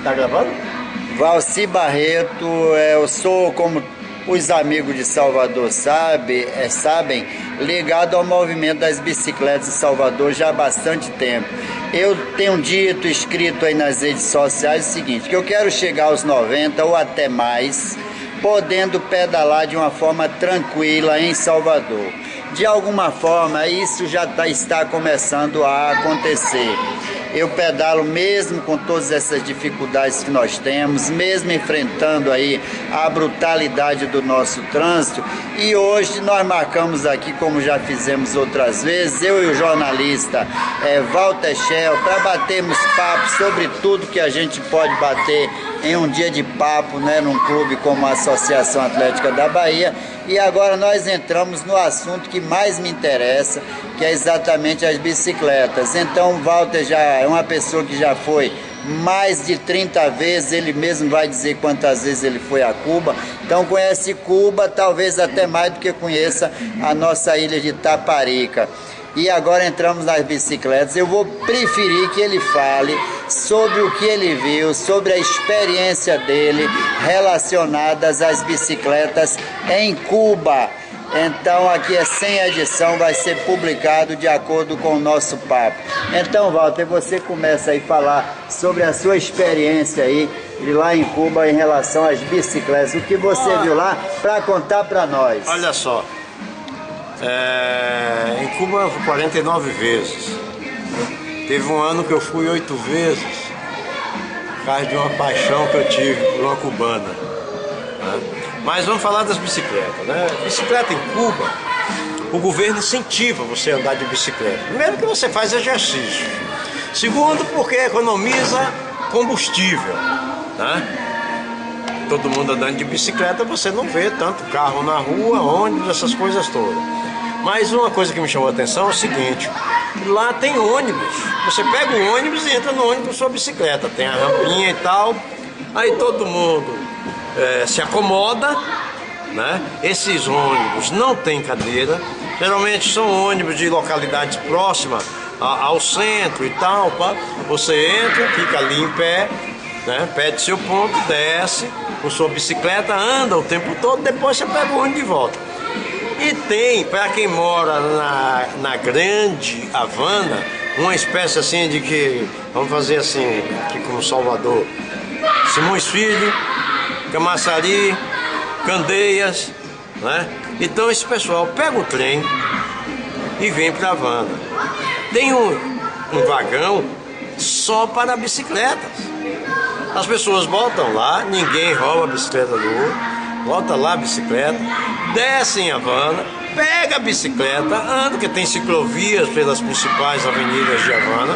Tá gravando? Valci Barreto, eu sou, como os amigos de Salvador sabem, ligado ao movimento das bicicletas de Salvador já há bastante tempo. Eu tenho dito, escrito aí nas redes sociais o seguinte, que eu quero chegar aos 90 ou até mais, podendo pedalar de uma forma tranquila em Salvador. De alguma forma, isso já está começando a acontecer. Eu pedalo mesmo com todas essas dificuldades que nós temos, mesmo enfrentando aí a brutalidade do nosso trânsito. E hoje nós marcamos aqui, como já fizemos outras vezes, eu e o jornalista Walter Schell, para batermos papo sobre tudo que a gente pode bater em um dia de papo, né, num clube como a Associação Atlética da Bahia. E agora nós entramos no assunto que mais me interessa, que é exatamente as bicicletas. Então o Walter já é uma pessoa que já foi mais de 30 vezes, ele mesmo vai dizer quantas vezes ele foi a Cuba. Então conhece Cuba, talvez até mais do que conheça a nossa ilha de Taparica. E agora entramos nas bicicletas. Eu vou preferir que ele fale sobre o que ele viu, sobre a experiência dele relacionadas às bicicletas em Cuba. Então aqui é sem edição, vai ser publicado de acordo com o nosso papo. Então, Walter, você começa aí a falar sobre a sua experiência aí de lá em Cuba em relação às bicicletas. O que você viu lá para contar para nós? Olha só, em Cuba eu fui 49 vezes. Teve um ano que eu fui 8 vezes, por causa de uma paixão que eu tive por uma cubana, né? Mas vamos falar das bicicletas, né? Bicicleta em Cuba, o governo incentiva você a andar de bicicleta. Primeiro que você faz exercício. Segundo, porque economiza combustível, né? Todo mundo andando de bicicleta, você não vê tanto carro na rua, ônibus, essas coisas todas. Mas uma coisa que me chamou a atenção é o seguinte: lá tem ônibus. Você pega o ônibus e entra no ônibus com sua bicicleta. Tem a rampinha e tal. Aí todo mundo se acomoda, né? Esses ônibus não tem cadeira. Geralmente são ônibus de localidades próximas ao centro e tal. Você entra, fica ali em pé, né? Pede seu ponto, desce com sua bicicleta, anda o tempo todo, depois você pega o ônibus de volta. E tem, para quem mora na grande Havana, uma espécie assim de que, vamos fazer assim, aqui como Salvador, Simões Filho, Camaçari, Candeias, né? Então esse pessoal pega o trem e vem para Havana. Tem um vagão só para bicicletas. As pessoas botam lá, ninguém rouba a bicicleta do outro, bota lá a bicicleta, desce em Havana, pega a bicicleta, anda, porque tem ciclovias pelas principais avenidas de Havana,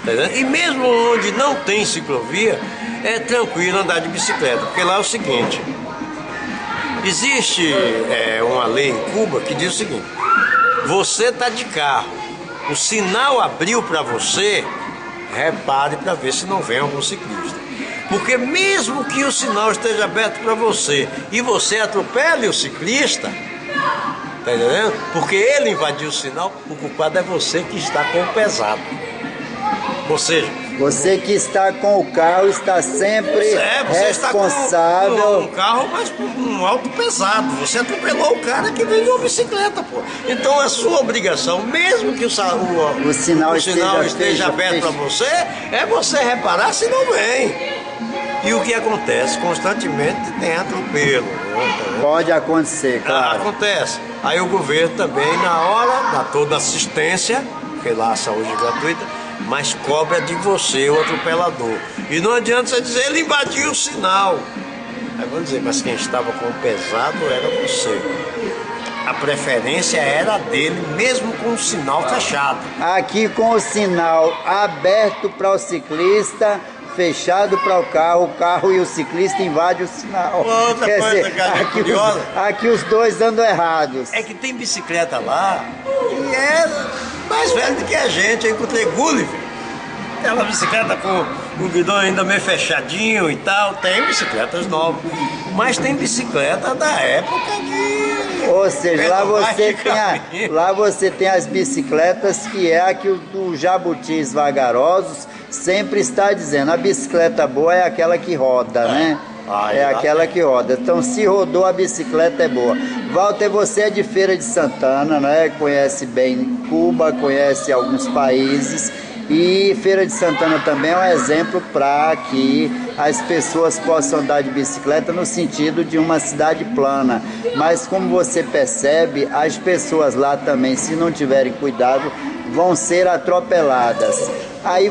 tá entendendo? E mesmo onde não tem ciclovia, é tranquilo andar de bicicleta, porque lá é o seguinte: existe uma lei em Cuba que diz o seguinte: você está de carro, o sinal abriu para você, repare para ver se não vem algum ciclista. Porque mesmo que o sinal esteja aberto para você e você atropele o ciclista, tá entendendo? Porque ele invadiu o sinal, o culpado é você que está com o pesado. Ou seja, você que está com o carro está sempre você responsável. Está com um carro, mas com um auto pesado. Você atropelou o cara que veio de uma bicicleta, pô. Então é sua obrigação, mesmo que o sinal esteja aberto para você, é você reparar se não vem. E o que acontece? Constantemente tem atropelo. Pode acontecer, claro. Acontece. Aí o governo também, na hora, dá toda assistência, porque lá a saúde é gratuita, mas cobra de você, o atropelador. E não adianta você dizer, ele invadiu o sinal. Aí vamos dizer, mas quem estava com o pesado era você. A preferência era dele, mesmo com o sinal fechado. Aqui com o sinal aberto para o ciclista, fechado para o carro e o ciclista invade o sinal. Outra Quer coisa dizer, que é curiosa, aqui os dois andam errados. é que tem bicicleta lá e é mais velho do que a gente. Eu encontrei Gulliver, aquela bicicleta com o guidão ainda meio fechadinho e tal. Tem bicicletas novas, mas tem bicicleta da época que... Ou seja, lá você tem as bicicletas que é a que os jabutis vagarosos sempre está dizendo, a bicicleta boa é aquela que roda, né? É aquela que roda. Então, se rodou, a bicicleta é boa. Walter, você é de Feira de Santana, né? Conhece bem Cuba, conhece alguns países. E Feira de Santana também é um exemplo para que as pessoas possam andar de bicicleta no sentido de uma cidade plana. Mas como você percebe, as pessoas lá também, se não tiverem cuidado, vão ser atropeladas. Aí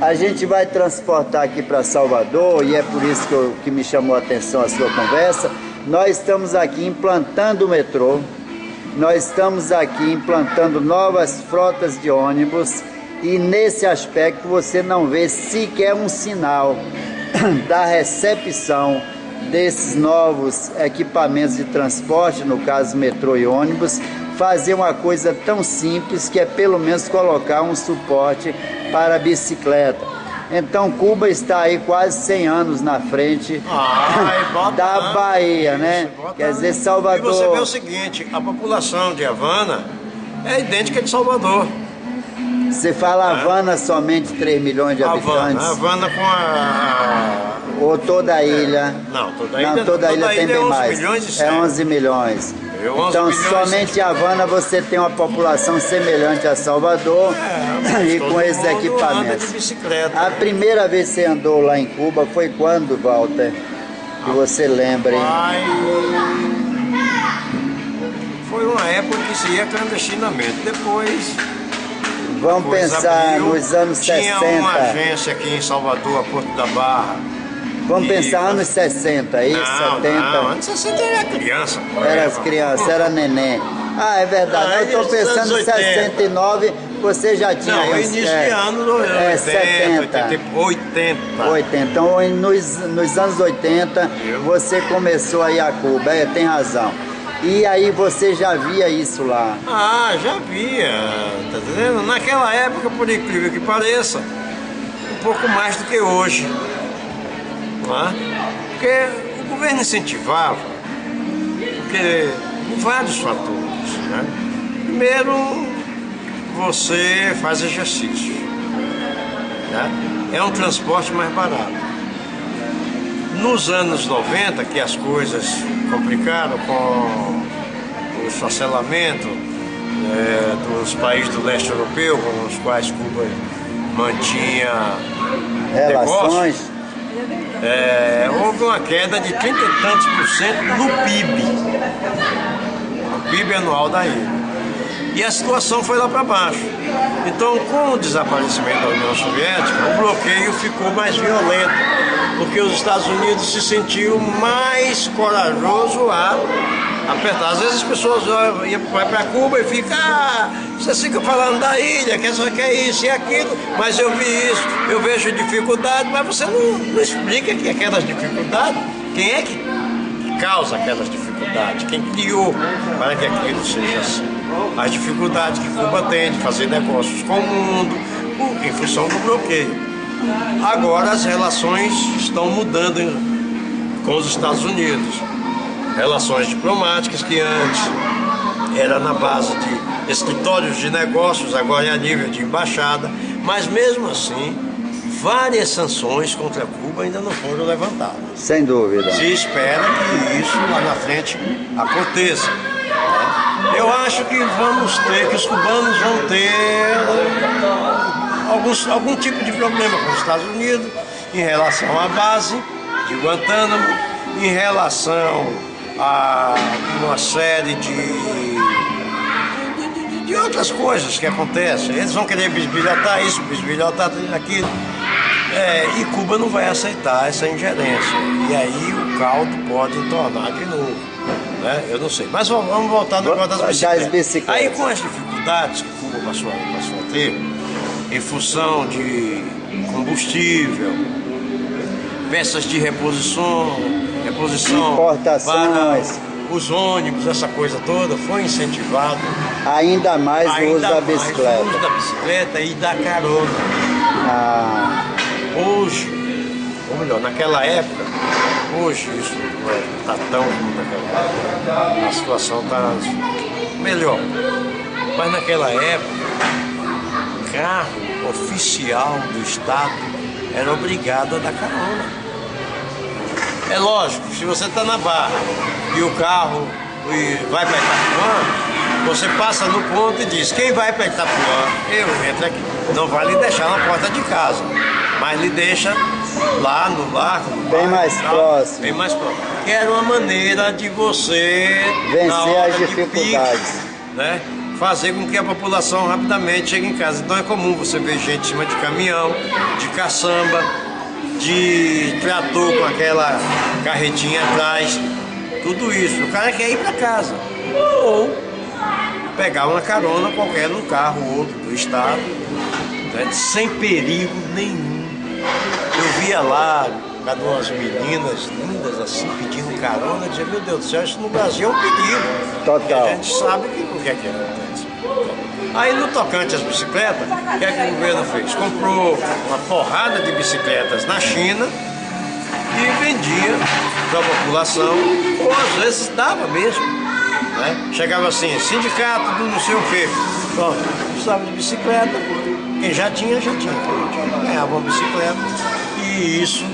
a gente vai transportar aqui para Salvador, e é por isso que me chamou a atenção a sua conversa. Nós estamos aqui implantando o metrô, nós estamos aqui implantando novas frotas de ônibus, e nesse aspecto você não vê sequer um sinal da recepção desses novos equipamentos de transporte, no caso metrô e ônibus, fazer uma coisa tão simples que é pelo menos colocar um suporte para a bicicleta. Então Cuba está aí quase 100 anos na frente da Bahia, né? Quer dizer, Salvador... E você vê o seguinte, a população de Havana é idêntica de Salvador. Você fala Havana somente 3 milhões de habitantes? Havana com a... Ou toda a ilha? Não, toda a ilha, não, toda a ilha tem bem mais. 11 milhões e 100. É 11 milhões. Então, somente em Havana você tem uma população semelhante a Salvador e com esses equipamentos. A primeira vez que você andou lá em Cuba foi quando, Walter? Que você lembra, hein? Foi uma época que se ia clandestinamente. Depois... Vamos pensar nos anos 60. Tinha uma agência aqui em Salvador, a Porto da Barra. Vamos pensar anos 60, isso, 70. Não, anos 60 era criança. Era as crianças, era neném. Ah, é verdade. Eu estou pensando em 69, você já tinha... Não, início de ano 70. 80. Então, nos anos 80, você começou a ir a Cuba. Tem razão. E aí você já via isso lá? Ah, já via, tá entendendo? Naquela época, por incrível que pareça, um pouco mais do que hoje. Não é? Porque o governo incentivava, por vários fatores. Né? Primeiro, você faz exercício. Né? É um transporte mais barato. Nos anos 90, que as coisas complicaram com o esfacelamento dos países do leste europeu, com os quais Cuba mantinha relações, houve uma queda de 30 e tantos % no PIB, no PIB anual da ilha. E a situação foi lá para baixo. Então, com o desaparecimento da União Soviética, o bloqueio ficou mais violento, porque os Estados Unidos se sentiu mais corajoso a apertar. Às vezes as pessoas vão para Cuba e ficam, você fica falando da ilha, que só quer isso e aquilo, mas eu vi isso, eu vejo dificuldade, mas você não explica que aquelas dificuldades, quem é que causa aquelas dificuldades, quem criou para que aquilo seja assim. As dificuldades que Cuba tem de fazer negócios com o mundo em função do bloqueio. Agora as relações estão mudando com os Estados Unidos. Relações diplomáticas que antes era na base de escritórios de negócios, agora é a nível de embaixada, mas mesmo assim várias sanções contra Cuba ainda não foram levantadas. Sem dúvida. Se espera que isso lá na frente aconteça. Eu acho que que os cubanos vão ter algum tipo de problema com os Estados Unidos em relação à base de Guantánamo, em relação a uma série de outras coisas que acontecem. Eles vão querer bisbilhotar isso, bisbilhotar aquilo. E Cuba não vai aceitar essa ingerência. E aí o caldo pode entornar de novo. Né? Eu não sei. Mas vamos voltar no negócio das bicicletas. Aí com as dificuldades que Cuba passou a ter, em função de combustível, peças de reposição para os ônibus, essa coisa toda, foi incentivado ainda mais o uso da bicicleta. O uso da bicicleta e da carona. Hoje, ou melhor, naquela época, hoje isso não está tão como naquela época, a situação está melhor. Mas naquela época, carro oficial do estado era obrigado a dar carona. É lógico, se você está na Barra e o carro vai para Itapuã, você passa no ponto e diz: quem vai para Itapuã? Eu entro aqui. Não vai lhe deixar na porta de casa, mas lhe deixa lá no largo, bem mais próximo. Bem mais próximo. Que era uma maneira de você vencer as dificuldades, pico, né? Fazer com que a população rapidamente chegue em casa. Então é comum você ver gente em cima de caminhão, de caçamba, de trator com aquela carretinha atrás, tudo isso. O cara quer ir para casa ou pegar uma carona qualquer no carro ou outro do estado, né? Sem perigo nenhum. Eu via lá, cada umas meninas lindas assim, pedindo carona, eu dizia: meu Deus do céu, isso no Brasil é um perigo. Total. A gente sabe o que é que acontece. Aí no tocante às bicicletas, o que é que o governo fez? Comprou uma porrada de bicicletas na China e vendia para a população, ou às vezes dava mesmo, né? Chegava assim: sindicato do não sei o quê, pronto, precisava de bicicleta, quem já tinha, ganhava uma bicicleta, e isso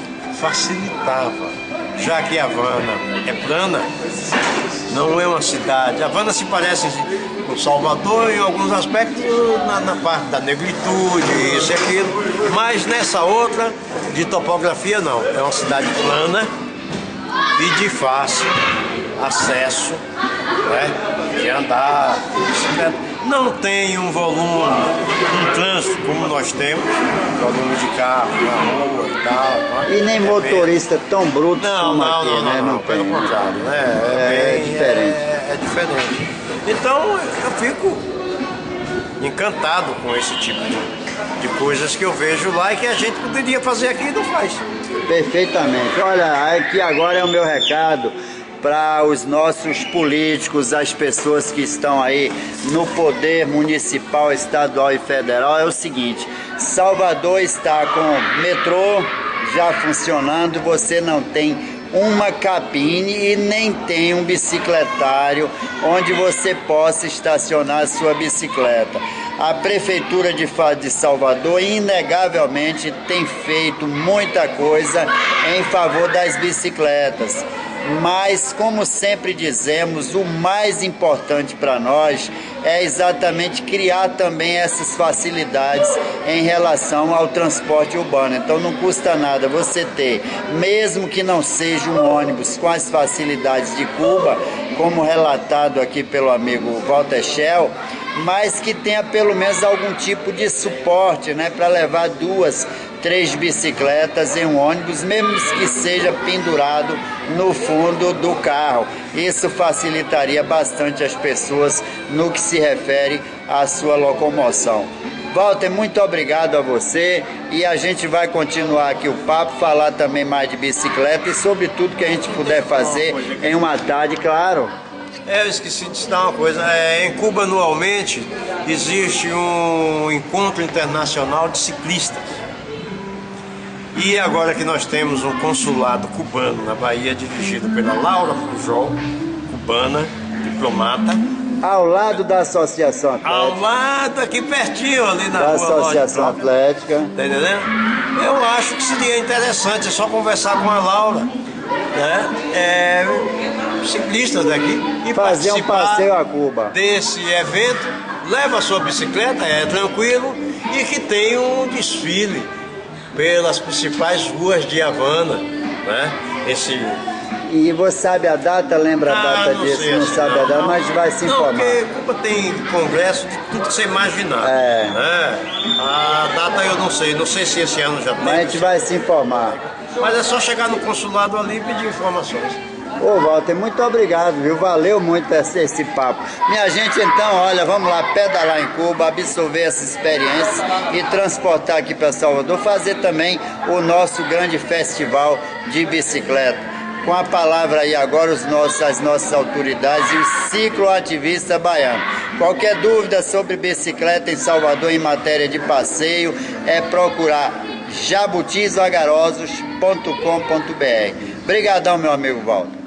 facilitava, já que Havana é plana, não é uma cidade. Havana se parece com Salvador em alguns aspectos, na parte da negritude, isso e aquilo, mas nessa outra, de topografia, não. É uma cidade plana e de fácil acesso, né? De andar de bicicleta. Não tem um volume, um trânsito como nós temos, volume de carro na rua e tal. E nem motorista tão bruto como aqui, né? Não, pelo contrário, né? É diferente. É diferente. Então eu fico encantado com esse tipo de coisas que eu vejo lá e que a gente poderia fazer aqui e não faz. Perfeitamente. Olha, aqui agora é o meu recado para os nossos políticos, as pessoas que estão aí no poder municipal, estadual e federal. É o seguinte: Salvador está com metrô já funcionando, você não tem uma cabine e nem tem um bicicletário onde você possa estacionar a sua bicicleta. A Prefeitura de Salvador, inegavelmente, tem feito muita coisa em favor das bicicletas. Mas, como sempre dizemos, o mais importante para nós é exatamente criar também essas facilidades em relação ao transporte urbano. Então não custa nada você ter, mesmo que não seja um ônibus com as facilidades de Cuba, como relatado aqui pelo amigo Walter Schell, mas que tenha pelo menos algum tipo de suporte, né, para levar 2, 3 bicicletas em um ônibus, mesmo que seja pendurado no fundo do carro. Isso facilitaria bastante as pessoas no que se refere à sua locomoção. Walter, muito obrigado a você, e a gente vai continuar aqui o papo, falar também mais de bicicleta e sobre tudo que a gente puder fazer em uma tarde, claro. Eu esqueci de citar uma coisa. Em Cuba, anualmente, existe um encontro internacional de ciclistas. E agora que nós temos um consulado cubano na Bahia, dirigido pela Laura Pujol, cubana, diplomata. Ao lado da Associação Atlética. Ao lado, aqui pertinho, ali na rua. Da Associação Atlética. Tá entendendo? Eu acho que seria interessante, é só conversar com a Laura, né? Ciclistas daqui e fazer um passeio a Cuba desse evento. Leva a sua bicicleta, é tranquilo, e que tem um desfile pelas principais ruas de Havana, né? E você sabe a data? Lembra a data disso? Sei, não sabe a data, mas vai se informar. Não, porque Cuba tem congresso de tudo que você imaginar. A data eu não sei se esse ano já tem. Mas a gente vai se informar. Mas é só chegar no consulado ali e pedir informações. Ô Walter, muito obrigado, viu? Valeu muito esse papo. Minha gente, então, olha, vamos lá pedalar em Cuba, absorver essa experiência e transportar aqui para Salvador, fazer também o nosso grande festival de bicicleta. Com a palavra aí agora as nossas autoridades e o cicloativista baiano. Qualquer dúvida sobre bicicleta em Salvador em matéria de passeio, é procurar jabutisvagarosos.com.br. Obrigadão, meu amigo Walter.